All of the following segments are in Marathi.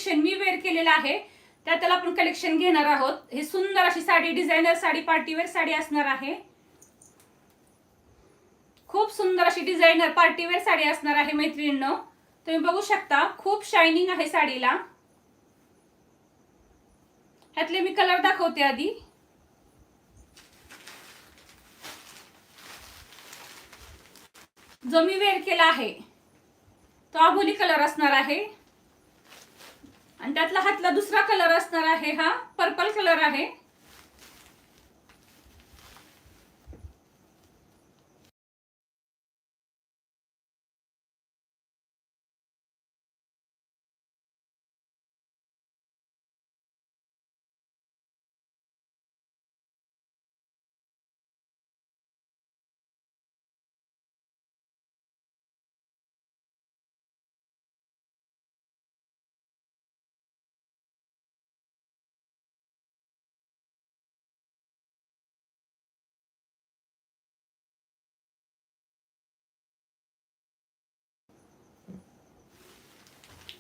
कलेक्शन मी वेअर केलेलं आहे त्याला आपण कलेक्शन घेणार आहोत। ही सुंदर अशी साडी, डिझायनर साडी, पार्टीवेअर साडी असणार आहे। खूप सुंदर अशी डिझायनर पार्टीवेअर साडी असणार आहे मैत्रिणींनो। तुम्ही बघू शकता खूप शायनिंग आहे साडीला। ह्यातले मी कलर दाखवते आधी। जो मी वेअर केला आहे तो आबोली कलर असणार आहे आणि त्यातला हातला दुसरा कलर असणार आहे हा पर्पल कलर आहे।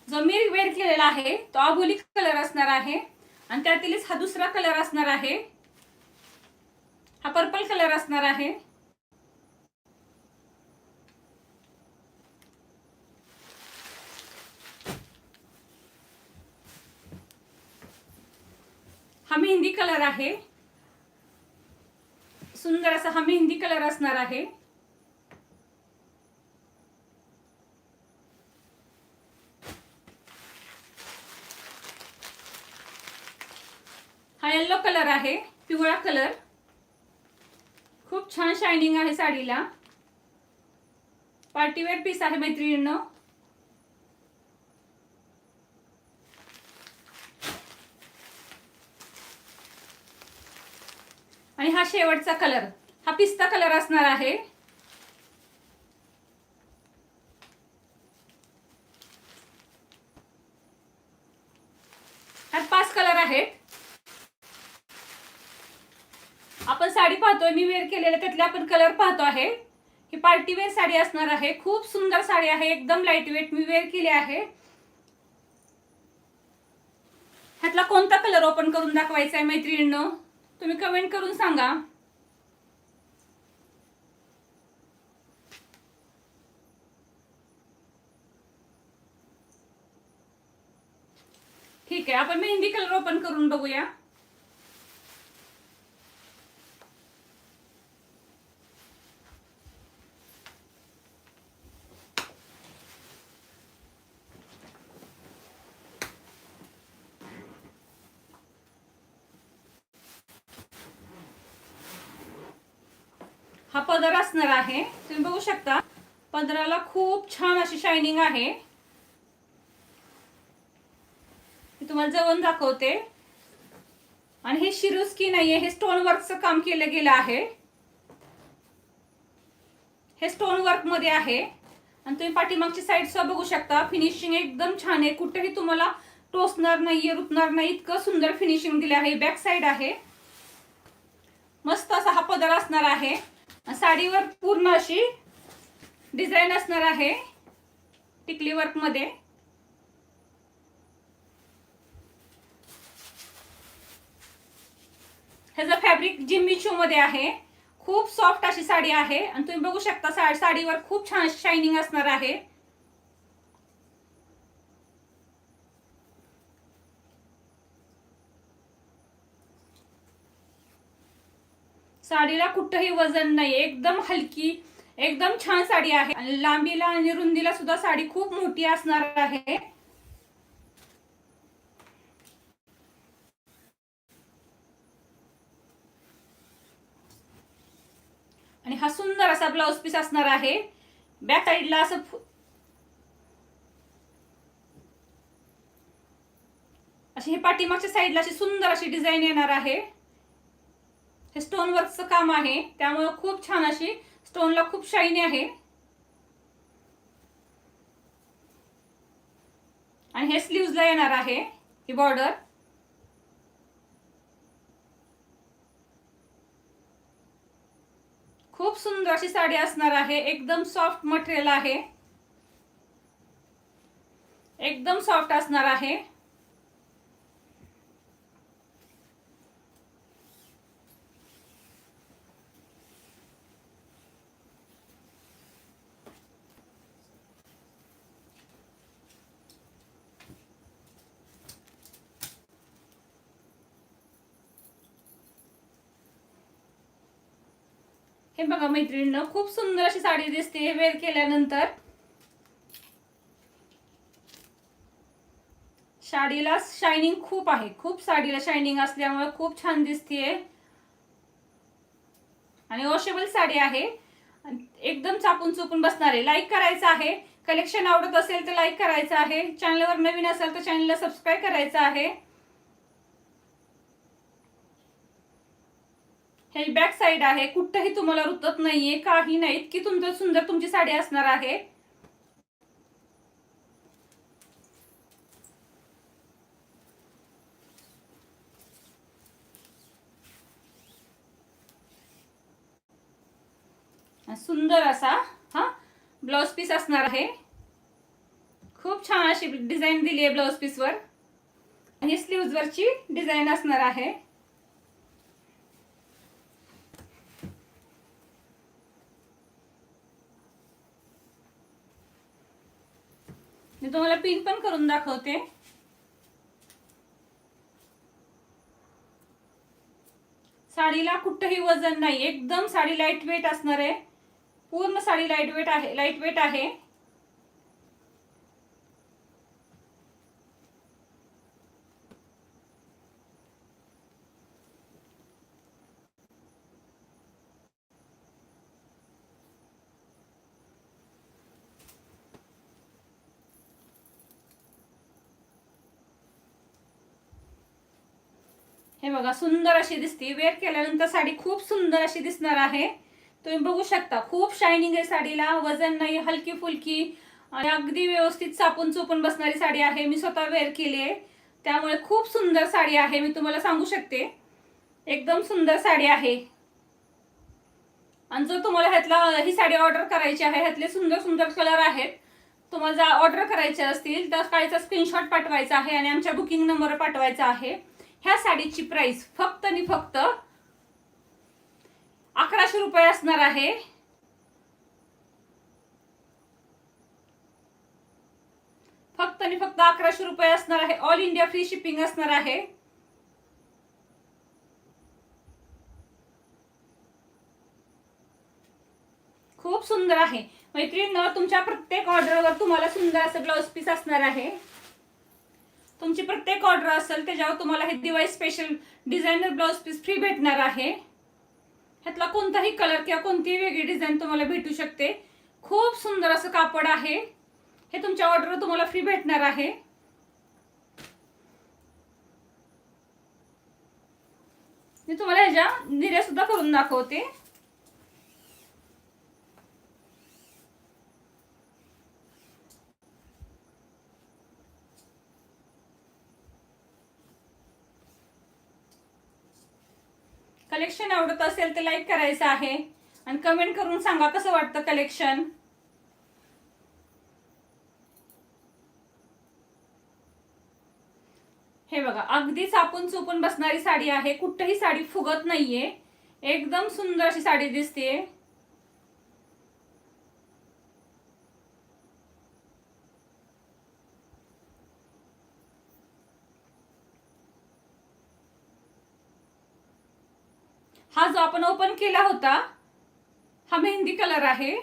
जो मी वेअर केलेला आहे तो आबोली कलर असणार आहे आणि त्यातीलच हा दुसरा कलर असणार आहे, हा पर्पल कलर असणार आहे। हा मेहंदी कलर आहे, सुंदर असा हा मेहंदी कलर असणार आहे। हा येलो कलर आहे, पिवळा कलर। खूप छान शायनिंग आहे साडीला, पार्टीवेअर पीस आहे मैत्रिणींनो। आणि हा शेवटचा कलर, हा पिस्ता कलर असणार आहे। ह्यात 5 कलर आहेत। आपण साडी पाहतोय, मी वेअर केलेले त्यातले आपण कलर पाहतो आहे। ही पार्टीवेअर साडी असणार आहे, खूप सुंदर साडी आहे, एकदम लाईट वेट मी वेअर केली आहे। ह्यातला कोणता कलर ओपन करून दाखवायचा आहे मैत्रिणींनो, तुम्ही कमेंट करून सांगा। ठीक आहे, आपण मेहंदी कलर ओपन करून बघूया। हा पदर असणार आहे, तुम्ही बघू शकता पदराला खूप छान अशी शायनिंग आहे। मी तुम्हाला जवळून दाखवते। आणि हे शिरोस्की नाहीये, हे स्टोन वर्कचं काम केलं गेलं आहे। हे स्टोन वर्क मध्ये आहे आणि तुम्ही पाठीमागची साईड सुद्धा बघू शकता, फिनिशिंग एकदम छान आहे, कुठेही तुम्हाला टोचणार नाहीये, रुतणार नाही, इतकं सुंदर फिनिशिंग दिले आहे। बॅक साईड आहे, मस्त असा हा पदर असणार आहे। साडीवर पूर्ण अशी डिझाईन असणार आहे टिकली वर्क मध्ये। ह्याचा फॅब्रिक जिम्मीचू मध्ये आहे, खूप सॉफ्ट अशी साडी आहे आणि तुम्ही बघू शकता साडीवर खूप छान शायनिंग असणार आहे। साडीला कुठेही वजन नाही, एकदम हलकी, एकदम छान साडी आहे आणि लांबीला आणि रुंदीला सुद्धा साडी खूप मोठी असणार आहे। आणि हा सुंदर असा ब्लाउज पीस असणार आहे। बॅक साईडला असं अशी, हे पाठीमागच्या साईडला अशी सुंदर अशी डिझाईन येणार आहे। हे स्टोन वर्कचं काम आहे, त्यामुळे खूप छान अशी स्टोनला खूप शाईनी आहे। आणि हे स्लीव्हजला येणार आहे ही बॉर्डर। खूप सुंदर अशी साडी असणार आहे, एकदम सॉफ्ट मटेरियल आहे, एकदम सॉफ्ट असणार आहे। हे बघा मैत्रिणींनो, खूप सुंदर अशी साडी दिसते वेअर केल्यानंतर. साडीला शायनिंग खूप आहे, खूप साडीला शायनिंग असल्यामुळे खूप छान दिसतेय. आणि वॉशेबल साडी आहे, एकदम चापून चुपून बसणारे. लाईक करायचं आहे, कलेक्शन आवडत असेल तर लाईक करायचं आहे. चॅनलवर नवीन असेल तर चॅनलला सबस्क्राईब करायचं आहे. हे बॅक साइड आहे, कुठंही तुम्हाला रुतत नाहीये, काही नाही. इतकी सुंदर तुमची साडी असणार आहे. सुंदर असा हा ब्लाउज पीस असणार आहे. खूप छान अशी डिझाईन दिली आहे ब्लाउज पीस वर. आणि स्लीव्ज वरची डिझाईन असणार आहे. मी तुम्हाला पिन पण करून दाखवते. साडीला कुठंही वजन नाही, एकदम साडी लाईट वेट असणार आहे. पूर्ण साडी लाईट वेट आहे. हे बघा सुंदर अशी दिसते. वेअर केल्यानंतर साडी खूप सुंदर अशी दिसणार आहे. तुम्ही बघू शकता, खूप शायनिंग आहे साडीला, वजन नाही, हलकी फुलकी आणि अगदी व्यवस्थित चापून चोपून बसणारी साडी आहे. मी स्वतः वेअर केली आहे, त्यामुळे खूप सुंदर साडी आहे. मी तुम्हाला सांगू शकते, एकदम सुंदर साडी आहे. आणि जर तुम्हाला ह्यातला ही साडी ऑर्डर करायची आहे, ह्यातले सुंदर कलर आहेत, तुम्हाला जर ऑर्डर करायचे असतील तर साडीचा स्क्रीनशॉट पाठवायचा आहे आणि आमच्या बुकिंग नंबर पाठवायचा आहे. ह्या साडीची प्राइस फक्त आणि फक्त 1100 रुपये असणार आहे. फक्त आणि फक्त 1100 रुपये असणार आहे. ऑल इंडिया फ्री शिपिंग असणार आहे. खूप सुंदर आहे मैत्रिणींनो. तुमच्या प्रत्येक ऑर्डरवर तुम्हाला सुंदर असं ब्लाउज पीस असणार आहे. तुमची प्रत्येक ऑर्डर असेल त्याच्यावर तुम्हाला हे Diwali special designer blouse piece free भेटणार आहे. ह्यातला कोणताही कलर किंवा कोणतीही वेगळी डिझाईन तुम्हाला भेटू शकते. खूप सुंदर असं कापड आहे. हे तुमच्या ऑर्डर तुम्हाला फ्री भेटणार आहे. मी तुम्हाला ह्याच्या निर्या सुद्धा करून दाखवते. कलेक्शन आवडत असेल तर लाईक करायचं आहे आणि कमेंट करून सांगा कसं वाटतं कलेक्शन. हे बघा, अगदी चापून चुपून बसणारी साडी आहे. कुठेही साडी फुगत नाहीये, एकदम सुंदर अशी साडी दिसते. हा जो आपण ओपन केला होता हा मेहंदी कलर आहे.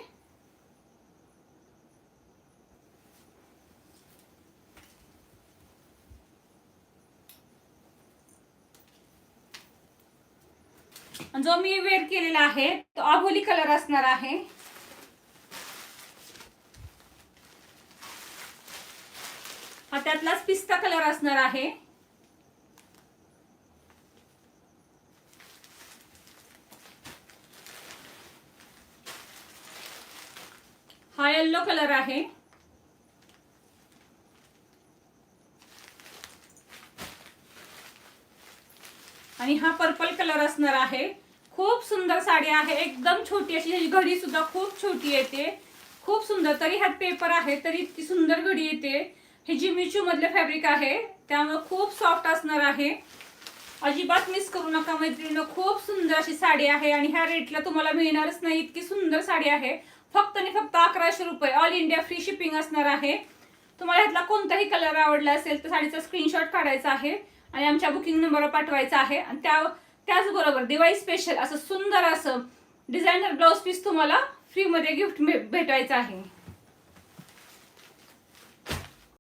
जो मी वेअर केलेला आहे तो आभोली कलर असणार आहे. हा त्यातलाच पिस्ता कलर असणार आहे. हा येलो कलर आहे. आणि हा पर्पल कलर असणार आहे. खूप सुंदर साडी आहे, एकदम छोटी अशी. ह्याची घडी सुद्धा खूप छोटी येते, खूप सुंदर. तरी ह्यात पेपर आहे तरी इतकी सुंदर घडी येते. हे जिमिचू मधले फॅब्रिक आहे, त्यामुळे खूप सॉफ्ट असणार आहे. अजिबात मिस करू नका मैत्रिणींनो. खूप सुंदर अशी साडी आहे आणि ह्या रेटला तुम्हाला मिळणारच नाही, इतकी सुंदर साडी आहे. फक्त आणि फक्त 1100 रुपये. ऑल इंडिया फ्री शिपिंग असणार आहे. तुम्हाला ह्यातला कोणताही कलर आवडला असेल तर साडीचा स्क्रीनशॉट काढायचा आहे आणि आमच्या बुकिंग नंबरवर पाठवायचा आहे. आणि त्याचबरोबर दिवाळी स्पेशल असं सुंदर असं डिझायनर ब्लाऊज पीस तुम्हाला फ्रीमध्ये गिफ्ट भेटायचं आहे.